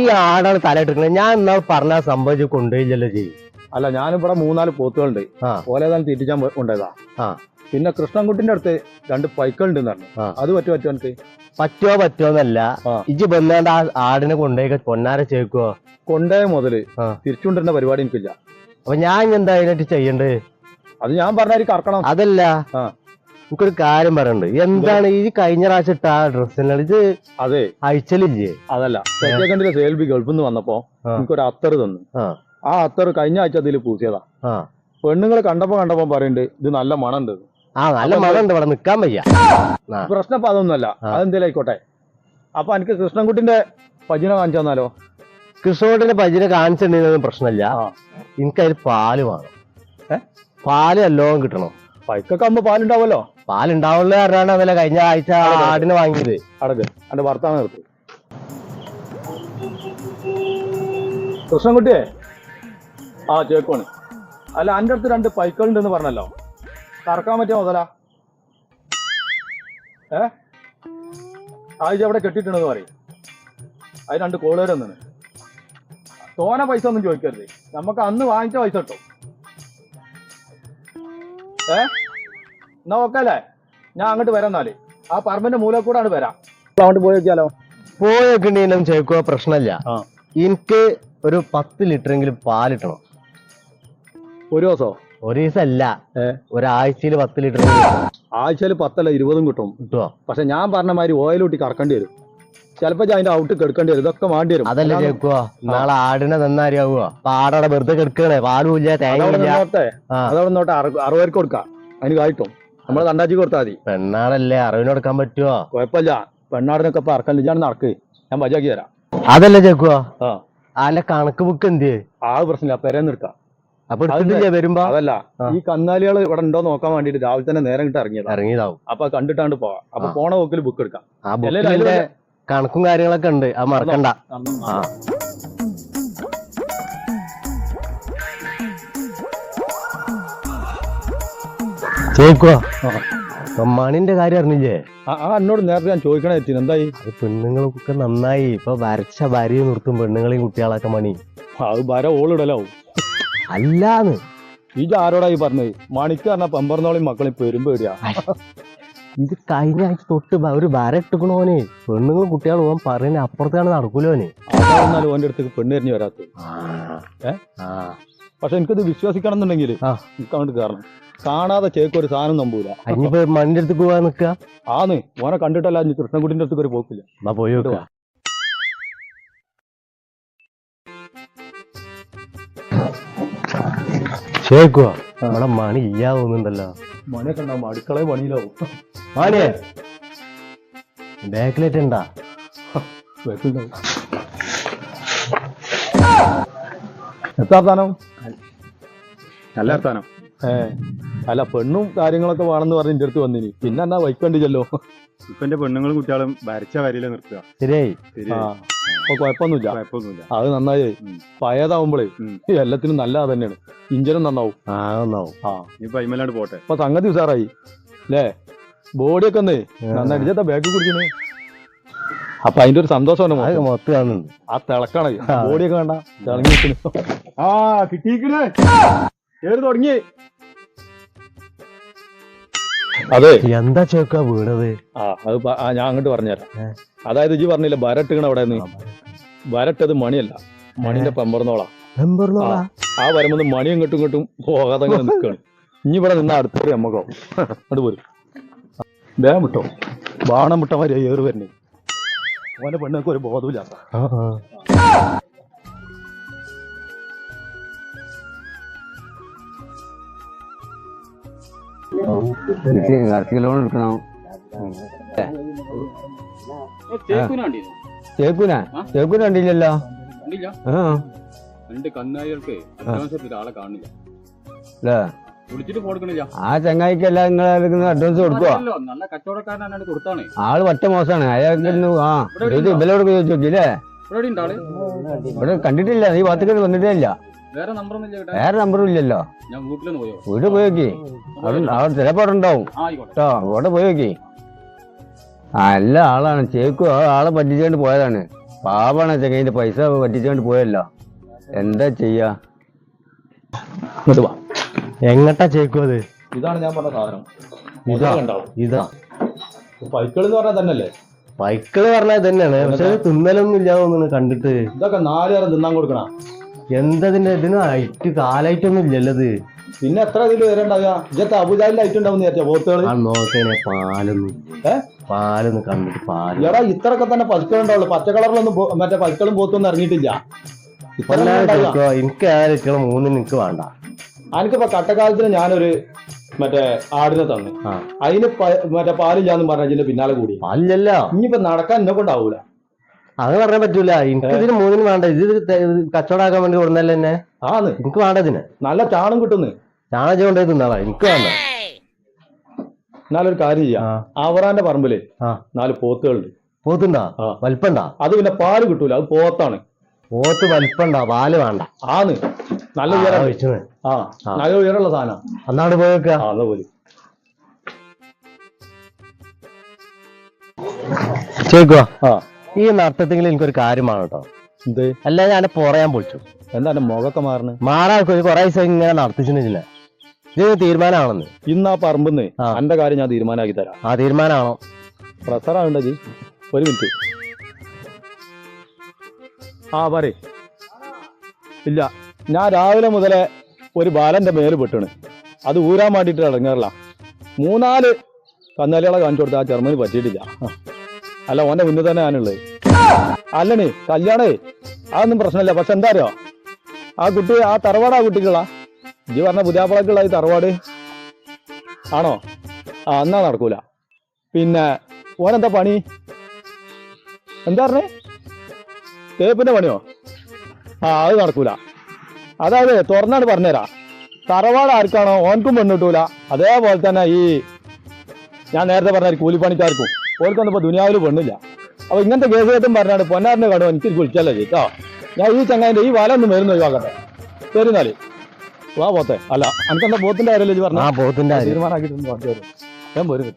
ഈ ആടാണ് തലയിട്ടിരിക്കുന്നത്. ഞാൻ എന്നാൾ പറഞ്ഞ സംഭവിച്ച് കൊണ്ടുപോയില്ലല്ലോ ചെയ്യും. അല്ല ഞാനിവിടെ 3-4 പോത്തുകളുണ്ട്. ഓലേതാണ് തീറ്റിച്ചാൻ കൊണ്ടേതാ. പിന്നെ കൃഷ്ണൻകുട്ടിന്റെ അടുത്ത് 2 പൈക്കളുണ്ട് പറഞ്ഞു. അത് പറ്റുമോ എനിക്ക്? പറ്റോന്നല്ല, ഇജ്ജ് ബന്നാണ്ട് ആ ആടിനെ കൊണ്ടുപോയി പൊന്നാര ചേക്കുവോ? കൊണ്ടേ മുതല് തിരിച്ചുകൊണ്ടിരുന്ന പരിപാടി എനിക്കില്ല. അപ്പൊ ഞാൻ എന്താ അതിനായിട്ട് ചെയ്യണ്ടേ? അത് ഞാൻ പറഞ്ഞാൽ കറക്കണം. അതല്ല, എനിക്കൊരു കാര്യം പറയണ്ട്. എന്താണ് ഈ കഴിഞ്ഞ പ്രാവശ്യം ഇട്ട ആ ഡ്രസ്സിനാണ് ഇത്? അതെ, അയച്ചലില്ലേ? അതല്ല, സെക്കൻഡിലെ സേൽബി ഗൾഫിൽ നിന്ന് വന്നപ്പോ എനിക്കൊരു അത്തറ് തന്നു. ആ അത്തറ് കഴിഞ്ഞ ആഴ്ച അതിൽ പൂസിയതാ. പെണ്ണുങ്ങൾ കണ്ടപ്പോ പറയുന്നുണ്ട് ഇത് നല്ല മണുണ്ട്. നല്ല മണമുണ്ട്, ഇവിടെ നിക്കാൻ വയ്യ. പ്രശ്നം ഇപ്പൊ അതൊന്നുമല്ല, അതെന്തേലും ആയിക്കോട്ടെ. അപ്പൊ എനിക്ക് കൃഷ്ണൻകുട്ടിന്റെ പജിന കാണിച്ചു തന്നാലോ? കൃഷ്ണൻകുട്ടിന്റെ പജിന കാണിച്ചിട്ടുണ്ടെങ്കിൽ പ്രശ്നമില്ല. എനിക്കതിൽ പാല് വേണം. പാല് എല്ലാം കിട്ടണം. പൈക്കൊക്കെ ആകുമ്പോ പാലുണ്ടാവല്ലോ. പാലുണ്ടാവുള്ള കാരണമാണ് അതല്ല കഴിഞ്ഞ ആഴ്ച ആടിനെ വാങ്ങിയത്. അടക്ക് എന്റെ ഭർത്താവ് നിർത്തി. കൃഷ്ണൻകുട്ടിയെ ചേക്കോണ്. അല്ല എന്റെ അടുത്ത് 2 പൈക്കളുണ്ടെന്ന് പറഞ്ഞല്ലോ, കറക്കാൻ പറ്റിയ മുതലാ? ആഴ്ച അവിടെ കെട്ടിട്ടുണ്ടെന്ന് പറയും. അത് 2 കോളുകാർ തന്നെ. തോന പൈസ ഒന്നും ചോദിക്കരുത്, നമുക്ക് അന്ന് വാങ്ങിച്ച പൈസ കിട്ടും. എന്നാ ഓക്കല്ലേ, ഞാൻ അങ്ങോട്ട് വരാന്നാല് ആ പറമ്പിന്റെ മൂല കൂടാണ് വരാം. അങ്ങോട്ട് പോയി നോക്കിയാലോ? പോയൊക്കെണ്ടെങ്കിലും ചേക്കുക പ്രശ്നമില്ല. എനിക്ക് ഒരു 10 ലിറ്ററെങ്കിലും പാലിട്ടണം. ഒരു ദിവസോ? ഒരു ദിവസം അല്ല, ഒരാഴ്ചയിൽ 10 ലിറ്റർ. ആഴ്ചയിൽ 10 അല്ല 20 കിട്ടും. കിട്ടുമോ? പക്ഷെ ഞാൻ പറഞ്ഞ മാതിരി ഓയിലൂട്ടി കറക്കേണ്ടി വരും. ചിലപ്പോ അതിന്റെ ഔട്ട് കെടുക്കേണ്ടി വരും. ഇതൊക്കെ വേണ്ടി വരും. അതല്ലേ ചേക്കുക, നാളെ ആടിനെ നന്നാരിയാവുക. പാടടെ വെറുതെ കെടുക്കണേ, പാലുമില്ല തേങ്ങയില്ല. അതവിടെ നോട്ടെ 60 കൊടുക്കാം. അതിന് കായിട്ടും നമ്മള് തണ്ടാച്ചി കൊടുത്താൽ മതി. പെണ്ണാടല്ലേ, 60 കൊടുക്കാൻ പറ്റുമോ? കുഴപ്പമില്ല, പെണ്ണാടിനൊക്കെ ഇപ്പൊ അറക്കല്ലിച്ചാണ് നടക്ക്. ഞാൻ ബജാക്കി തരാം. അതല്ലേ ചേക്കുക, അല്ല കണക്ക് ബുക്ക് എന്ത്? പ്രശ്നമില്ല, പെരേന്ന് എടുക്കാം. അപ്പൊ വരുമ്പോ അതല്ല, ഈ കന്നാലികൾ ഇവിടെ ഉണ്ടോ നോക്കാൻ വേണ്ടിട്ട് രാവിലെ തന്നെ നേരം കിட்ட ഇറങ്ങിയതാവും. അപ്പൊ കണ്ടിട്ടാണ്ട് പോവാം. അപ്പൊ പോണ പോക്കിൽ ബുക്ക് എടുക്കാം. കണക്കും കാര്യങ്ങളൊക്കെ ഉണ്ട്, അത് മറക്കണ്ട. ചേക്കുവാ, മണിന്റെ കാര്യം അറിഞ്ഞില്ലേ? എന്നോട് നേരത്തെ ഞാൻ ചോദിക്കണേ എത്തി. എന്തായി? അത് പെണ്ണുങ്ങളൊക്കെ നന്നായി ഇപ്പൊ വരച്ച ഭാര്യ നിർത്തും പെണ്ണുങ്ങളെയും കുട്ടികളൊക്കെ. മണി അത് വര ഓളിടലാവും. അല്ലാന്ന് ഈ ആരോടായി പറഞ്ഞത്? മണിക്ക് പറഞ്ഞ പമ്പറന്നോളി മക്കളെ പെരുമ്പേടിയാ. ഇത് കഴിഞ്ഞ ആഴ്ച തൊട്ട് ഒരു വര ഇട്ടുക്കണോനെ. പെണ്ണുങ്ങളും കുട്ടികളും പോകാൻ പറയുന്ന അപ്പുറത്താണ് നടക്കൂലോനെ. അതാണെന്നാലും ഓന്റെ അടുത്തേക്ക് പെണ്ണ് എറിഞ്ഞു വരാത്ത. പക്ഷെ എനിക്കത് വിശ്വസിക്കണം എന്നുണ്ടെങ്കിൽ എനിക്ക് അങ്ങോട്ട് കയറണം. കാണാതെ ചേക്ക് ഒരു സാധനം നമ്പൂല. അതിനിപ്പോ മണ്ണിന്റെ അടുത്ത് പോവാൻ നിക്കാ? ഓനെ കണ്ടിട്ടല്ല കൃഷ്ണൻകുട്ടിന്റെ അടുത്തേക്ക് ഒരു പോക്കില്ല. പോയി നോക്കുക. ചേക്കുവാ, നമ്മുടെ മണി ഇല്ലാ തോന്നുന്നുണ്ടല്ലോ. മണിയൊക്കെ ഉണ്ടാവും, അടുക്കള പണിയിലാവും. മണിയെ ബാക്കിലേറ്റ് ഉണ്ടാ? എത്താർത്താനം നല്ല വർത്താനം. അല്ല പെണ്ണും കാര്യങ്ങളൊക്കെ വേണമെന്ന് പറഞ്ഞ് എന്റെ അടുത്ത് വന്നിനി. പിന്നെ എന്നാ വൈക്കണ്ടില്ലല്ലോ. ഇപ്പൊ എന്റെ പെണ്ണുങ്ങളും കുട്ടികളും വരച്ച വരിയില് നിർത്തുക. ശരിയായി. അപ്പൊ കുഴപ്പമൊന്നുമില്ല. അത് നന്നായി. പഴയതാവുമ്പോഴേ എല്ലാത്തിനും നല്ലതാ തന്നെയാണ്. ഇഞ്ചനും നന്നാവും. ഇനി പൈമലാണ്ട് പോട്ടെ. അപ്പൊ സംഗതി ഉസാറായി അല്ലേ? ബോഡിയൊക്കെ ഒന്നേ നന്നായിട്ട് ബാഗ് കുടിക്കണേ. അപ്പൊ അതിന്റെ ഒരു സന്തോഷം മൊത്തം ആ തിളക്കണേ. ബോഡിയൊക്കെ വേണ്ട തിളങ്ങി കിട്ടിയിരിക്കണേ. ഏത് തുടങ്ങി? അതെ, എന്താ ചേക്കാ വീണത്? അത് ഞാൻ അങ്ങോട്ട് പറഞ്ഞുതരാം. അതായത് ഇജ്ജ് പറഞ്ഞില്ല വരട്ടിക്കണ അവിടെ നിന്ന്. വരട്ടത് മണിയല്ല, മണിന്റെ പെമ്പറന്നോളാ. ആ വരുമ്പോ മണി ഇങ്ങോട്ടും ഇങ്ങോട്ടും പോകാതെ അങ്ങനെ നിൽക്കുകയാണ്. ഇനി ഇവിടെ നിന്ന് അടുത്തോടെ നമ്മക്കോ അങ്ങോട്ട് പോരും. വേഗം വിട്ടോ, ബാണം വിട്ട മാതിരി ഏറ് വരണേ. ഓന്റെ പെണ്ണൊക്കെ ഒരു ബോധമില്ലാത്ത. ലോൺ എടുക്കണം. ചേക്കൂന കണ്ടില്ലല്ലോ. ആ ചങ്ങായിക്കല്ല നിങ്ങൾ അഡ്വാൻസ് കൊടുക്കുവോ? ആള് ഒറ്റ മോശമാണ്. അയാൾക്ക് ഇവലോട് ചോദിച്ചോക്കില്ലേ? ഇവിടെ കണ്ടിട്ടില്ല. നീ ഭാഗത്തേക്ക് വന്നിട്ടേ ഇല്ല. വേറെ നമ്പറും ഇല്ലല്ലോ. വീട്ടിൽ പോയി നോക്കി, അവിടെ ചിലപ്പോ അവിടെ ഉണ്ടാവും കേട്ടോ. അവിടെ പോയി നോക്കി. നല്ല ആളാണ് ചേക്കു. ആളെ പറ്റിച്ചുകൊണ്ട് പോയതാണ്. പാവാണ് ചെക്കൻ്റെ പൈസ പറ്റിച്ചുകൊണ്ട് പോയല്ലോ. എന്താ ചെയ്യാ? ഇങ്ങോട്ട് വാ. എങ്ങട്ടാ ചേക്കും അത്? ഇതാണ് ഞാൻ പറഞ്ഞ സാധനം. ഇതാ ഉണ്ടാവും ഇതാ പൈക്കൾ എന്ന് പറഞ്ഞാൽ തന്നെയല്ലേ? പൈക്കള് പറഞ്ഞത് തന്നെയാണ്. പക്ഷെ തിന്നലൊന്നും ഇല്ലാതെ തോന്നുന്നു കണ്ടിട്ട്. ഇതൊക്കെ 4 നേരം തിന്നാൻ കൊടുക്കണ. എന്തതിന്റെ ഇതിന് ഹൈറ്റ് കാലായിട്ടൊന്നും ഇല്ലല്ലത്. പിന്നെ എത്ര ഇതിൽ വരണ്ടാവുക? ഇജത്തെ അബുദാബിയിൽ ആയിട്ട് ഉണ്ടാവും വിചാരിച്ച പോത്തുകള്. നോക്കണേ പാലൊന്നും കണ്ടിട്ട് പാല് എടാ ഇത്രയൊക്കെ തന്നെ പൈക്കളുണ്ടാവുള്ളൂ. പച്ച കളറിലൊന്നും മറ്റേ പൈക്കളും പോത്തൊന്നും ഇറങ്ങിയിട്ടില്ല. എനിക്ക് ആയിരിക്കണം 3 എനിക്ക് വേണ്ട. എനിക്കിപ്പോ കട്ടക്കാലത്തിന് ഞാനൊരു മറ്റേ ആടിനെ തന്നു. അതിന് മറ്റേ പാലില്ലാന്ന് പറഞ്ഞതിന്റെ പിന്നാലെ കൂടി. പാലില്ലല്ലോ. ഇനിയിപ്പോ നടക്കാൻ എന്നെ കൊണ്ടാവൂല. അത് പറയാൻ പറ്റൂല. എനിക്ക് ഇതിന് 3 വേണ്ട. ഇത് കച്ചവടാക്കാൻ വേണ്ടി കൊടുന്നല്ലേ എന്നെ. ആന്ന് എനിക്ക് വേണ്ട. ഇതിന് നല്ല ചാണം കിട്ടുന്നു. ചാണകം കൊണ്ടേ തിന്നാളാ. എനിക്ക് വേണ്ട. എന്നാലൊരു കാര്യം ചെയ്യാം. അവറാന്റെ പറമ്പില് 4 പോത്തുകളുണ്ട്. പോത്തുണ്ടാ? വലിപ്പണ്ടാ? അത് പിന്നെ പാല് കിട്ടൂല. അത് പോത്താണ്. പോത്ത് വലിപ്പണ്ടാ? പാല് വേണ്ട. ആന്ന് നല്ല ഉയരം. നല്ല ഉയരമുള്ള സാധനം. അന്നാട് പോയേക്കാ. അന്ന് പോലും ചേക്കുവാ. ഈ നർത്തത്തിൽ എനിക്കൊരു കാര്യമാണ് കേട്ടോ. എന്ത്? അല്ല ഞാൻ പറയാൻ പൊളിച്ചു. എന്താ എന്റെ മുഖമൊക്കെ മാറാൻ കുറെ ദിവസം ഇങ്ങനെ നടത്തിച്ചിട്ടില്ല. ഇത് തീരുമാനമാണെന്ന്. ഇന്ന് ആ പറമ്പെന്ന് എന്റെ കാര്യം ഞാൻ തീരുമാനമാക്കി തരാം. തീരുമാനമാണോ? പ്രഷറാവണ്ട ജി. ഒരു മിനിറ്റ്. പറയ്. ഇല്ല, ഞാൻ രാവിലെ മുതലേ ഒരു ബാലന്റെ മേല് പെട്ടണ്. അത് ഊരാൻ വേണ്ടിട്ട് ഇറങ്ങാറില്ല. 3-4 കന്നാലികളെ കാണിച്ചു കൊടുത്ത ആ ചെറുമന് പറ്റിയിട്ടില്ല. അല്ല ഓന്റെ മുന്നിൽ തന്നെ ഞാനുള്ളത്. അല്ലണേ കല്യാണേ അതൊന്നും പ്രശ്നമില്ല. പക്ഷെ എന്താ അറിയോ, ആ കുട്ടി ആ തറവാട് ആ കുട്ടിക്കുള്ള ഇജ്ജ് പറഞ്ഞ പുതിയാപ്പളക്കുള്ള ഈ തറവാട് ആണോ? എന്നാ നടക്കൂല. പിന്നെ ഓനെന്താ പണി? എന്താ പറഞ്ഞേ? തേപ്പിന്റെ പണിയോ? അത് നടക്കൂല. അതായത് തുറന്നാണ് പറഞ്ഞുതരാം. തറവാട് ആർക്കാണോ ഓൻക്കും പെണ്ണിട്ടൂല. അതേപോലെ തന്നെ ഈ ഞാൻ നേരത്തെ പറഞ്ഞ കൂലിപ്പണിക്കാർക്കും ഓർക്കൊന്നും ഇപ്പൊ ദുനിയാവിൽ പെണ്ണില്ല. അപ്പൊ ഇങ്ങനത്തെ കേസുകേട്ടും പറഞ്ഞാണ് പൊന്നാറിന്റെ കടം എനിക്ക് വിളിച്ചല്ലേ കേട്ടോ. ഞാൻ ഈ ചങ്ങാതിന്റെ ഈ വല ഒന്ന് മരുന്ന് ഒഴിവാക്കട്ടെ. ശരിന്നാല് വാ പോത്തെ. അല്ല എനിക്കെന്താ പോത്തിന്റെ കാര്യമല്ലേ പറഞ്ഞു? പോത്തിന്റെ തീരുമാനമാക്കിയിട്ടൊന്നും പറഞ്ഞു തരും. ഞാൻ പോരും.